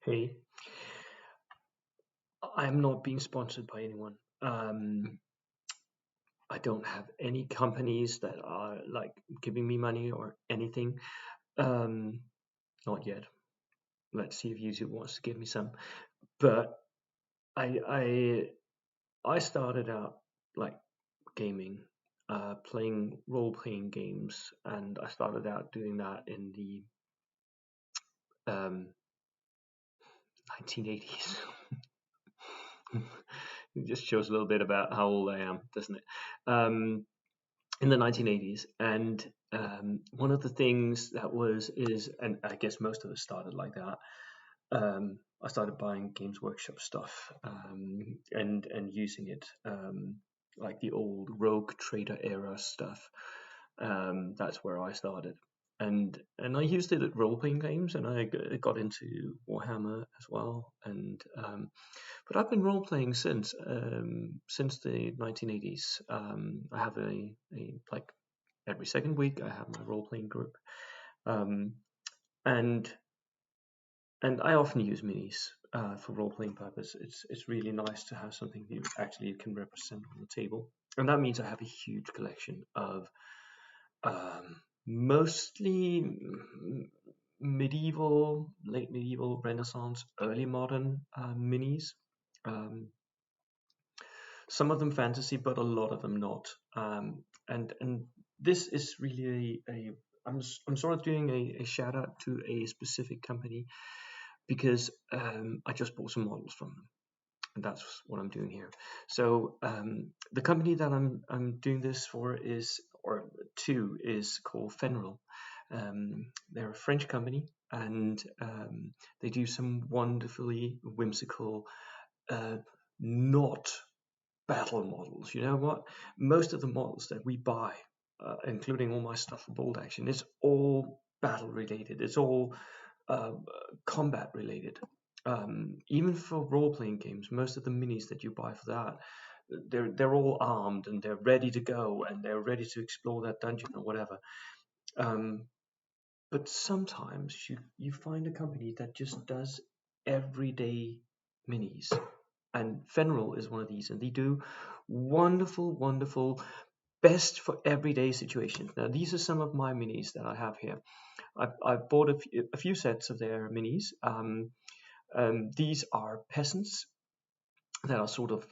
Hey, I'm not being sponsored by anyone. I don't have any companies that are like giving me money or anything. Um, Not yet. Let's see if YouTube wants to give me some. But I I I started out like gaming, playing role-playing games, and I started out doing that in the um, 1980s. It just shows a little bit about how old I am, doesn't it? Um, in the 1980s, and one of the things that was is, and I guess most of us started like that. I started buying Games Workshop stuff, and using it, like the old Rogue Trader era stuff. That's where I started, and I used it at role playing games, and I got into Warhammer as well, and but I've been role playing since the 1980s. I have a like every second week I have my role playing group, um, and and I often use minis for role playing purpose. It's really nice to have something you actually can represent on the table, and that means I have a huge collection of mostly medieval, late medieval, Renaissance, early modern minis. Um, some of them fantasy, but a lot of them not. And this is really I'm sort of doing a shout out to a specific company because I just bought some models from them, and that's what I'm doing here. So the company that I'm doing this for is or to is called Fenryll. They're a French company, and they do some wonderfully whimsical, uh, not battle models. You know what? Most of the models that we buy, including all my stuff for Bold Action, it's all battle related. It's all uh, combat related. Even for role playing games, most of the minis that you buy for that, they're all armed and they're ready to go and they're ready to explore that dungeon or whatever. Um, but sometimes you find a company that just does everyday minis, and Fenryll is one of these, and they do wonderful, best for everyday situations. Now, these are some of my minis that I have here. I've bought a few sets of their minis. These are peasants that are sort of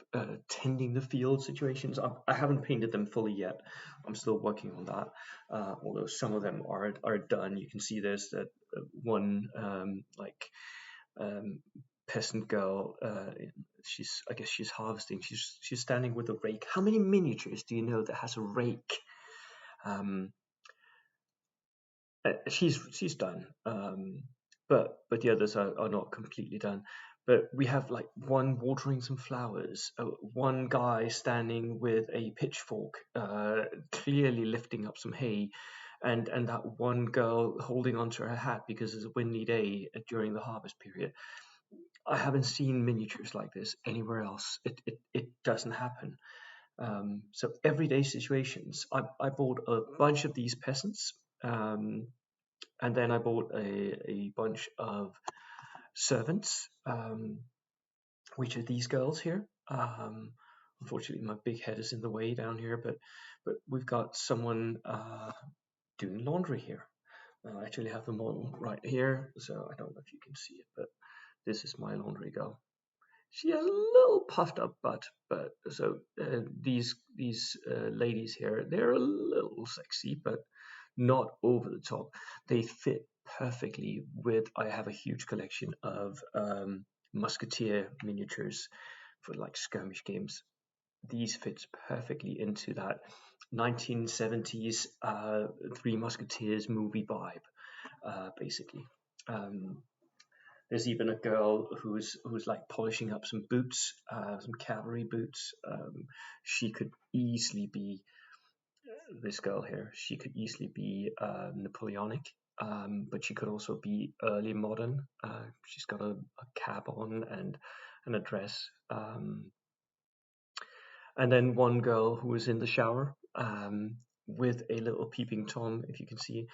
tending the field situations. I haven't painted them fully yet. I'm still working on that. Although some of them are done. You can see there's that one um, peasant girl. I guess she's harvesting. She's standing with a rake. How many miniatures do you know that has a rake? Um, she's done, but the others are not completely done. But we have like one watering some flowers, one guy standing with a pitchfork, clearly lifting up some hay, and that one girl holding onto her hat because it's a windy day during the harvest period. I haven't seen miniatures like this anywhere else. It doesn't happen. So everyday situations. I bought a bunch of these peasants. And then I bought a bunch of servants, which are these girls here. Unfortunately, my big head is in the way down here, but we've got someone doing laundry here. I actually have the model right here, so I don't know if you can see it, but this is my laundry girl. She has a little puffed up butt, but so these ladies here, they're a little sexy, but not over the top. They fit perfectly with. I have a huge collection of musketeer miniatures for like skirmish games. These fits perfectly into that 1970s Three Musketeers movie vibe, basically. Um, there's even a girl who's like polishing up some boots, some cavalry boots. She could easily be this girl here. She could easily be Napoleonic, but she could also be early modern. She's got a cap on and a dress. And then one girl who is in the shower with a little peeping tom, if you can see.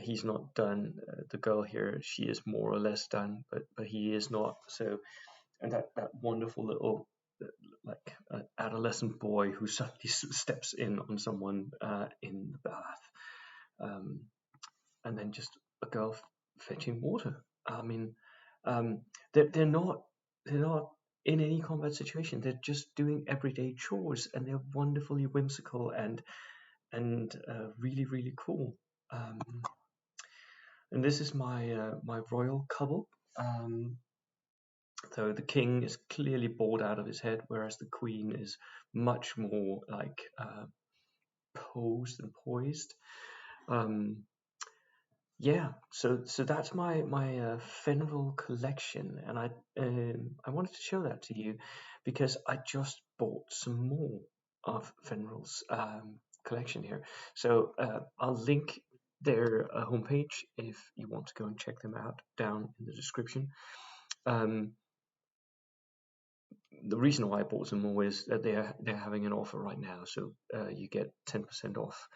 he's not done. The girl here, she is more or less done, but he is not. So, and that wonderful little like adolescent boy who suddenly steps in on someone in the bath, um, and then just a girl fetching water. I mean, um, they're not in any combat situation. They're just doing everyday chores, and they're wonderfully whimsical and really really cool. Um, and this is my royal couple. Um, so the king is clearly bored out of his head, whereas the queen is much more like posed and poised. Um, yeah, so that's my Fenryll collection, and I wanted to show that to you because I just bought some more of Fenryll's collection here. So I'll link their homepage if you want to go and check them out down in the description. Um, the reason why I bought some more is that they're having an offer right now, so you get 10% off,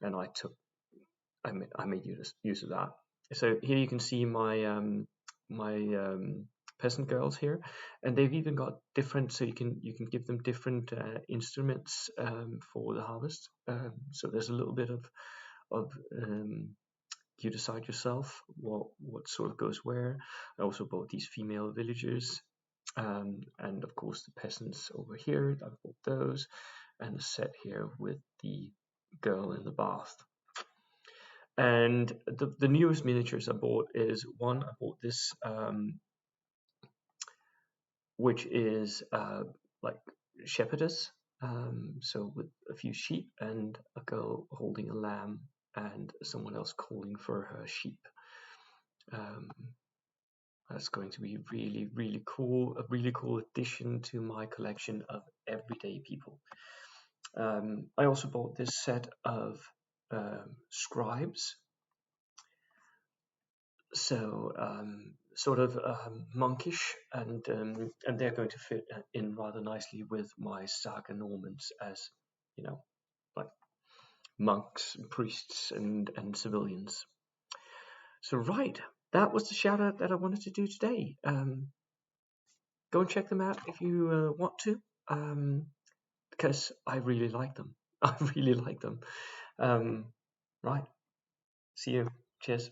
and I made use of that. So here you can see my peasant girls here, and they've even got different. So you can give them different instruments for the harvest. So there's a little bit of you decide yourself what sort of goes where. I also bought these female villagers, and of course the peasants over here. I bought those, and the set here with the girl in the bath. And the newest miniatures I bought is one. I bought this, which is like shepherdess, so with a few sheep and a girl holding a lamb and someone else calling for her sheep. Um, that's going to be really, really cool. A really cool addition to my collection of everyday people. I also bought this set of scribes, so sort of monkish, and they're going to fit in rather nicely with my Saga Normans as, you know, like monks, priests, and civilians. So right, that was the shout out that I wanted to do today. Go and check them out if you want to, because I really like them. I really like them. Right, see you. Cheers.